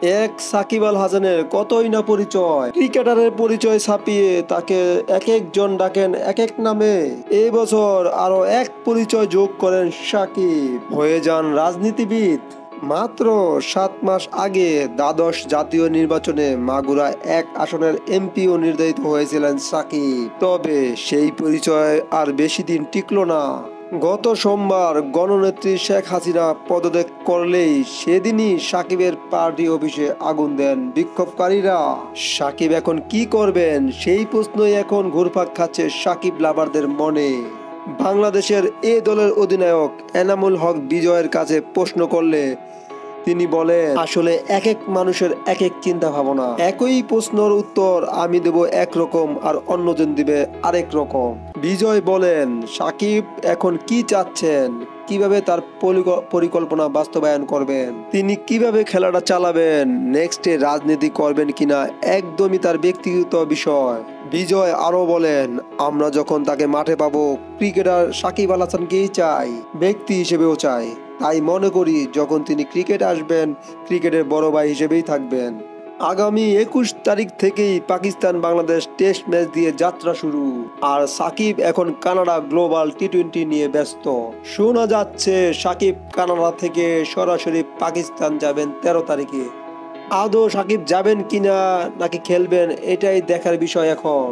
এক সাকিব আল হাসানের কতই না পরিচয়, ক্রিকেটারের পরিচয় ছাপিয়ে তাকে এক একজন ডাকেন এক এক নামে। এই বছর আরো এক পরিচয় যোগ করেন সাকিব, হয়ে যান রাজনীতিবিদ। মাত্র 7 মাস আগে দ্বাদশ জাতীয় নির্বাচনে মাগুরা এক আসনের এমপিও নির্ধারিত হয়েছিলেন সাকিব। তবে সেই পরিচয় আর বেশি দিন টিকলো না। গত সোমবার গণনেত্রী শেখ হাসিনা পদত্যাগ করলেই সেদিনই সাকিবের পার্টি অফিসে আগুন দেন বিক্ষোভকারীরা। সাকিব এখন কি করবেন সেই প্রশ্নই এখন ঘুরপাক খাচ্ছে সাকিব লাভারদের মনে। বাংলাদেশের এ দলের অধিনায়ক এনামুল হক বিজয়ের কাছে প্রশ্ন করলে তিনি বলেন, আসলে এক এক মানুষের এক এক চিন্তা ভাবনা। একই প্রশ্নের উত্তর আমি দেব একরকম আর অন্যজন দিবে আরেক রকম। বিজয় বলেন, সাকিব এখন কি চাচ্ছেন, কিভাবে তার পরিকল্পনা বাস্তবায়ন করবেন, তিনি কিভাবে খেলাটা চালাবেন, নেক্সটে রাজনীতি করবেন কিনা একদমই তার ব্যক্তিগত বিষয়। বিজয় আরো বলেন, আমরা যখন তাকে মাঠে পাবো ক্রিকেটার সাকিব আল হাসানকেই চাই, ব্যক্তি হিসেবেও চাই। তাই মনে করি যখন তিনি ক্রিকেট আসবেন ক্রিকেটের বড় ভাই হিসেবেই থাকবেন। আগামী 21 তারিখ থেকেই পাকিস্তান বাংলাদেশ টেস্ট ম্যাচ দিয়ে যাত্রা শুরু। আর সাকিব এখন কানাডা গ্লোবাল টি-20 নিয়ে ব্যস্ত। শোনা যাচ্ছে সাকিব কানাডা থেকে সরাসরি পাকিস্তান যাবেন 13 তারিখে। আদৌ সাকিব যাবেন কিনা নাকি খেলবেন এটাই দেখার বিষয় এখন।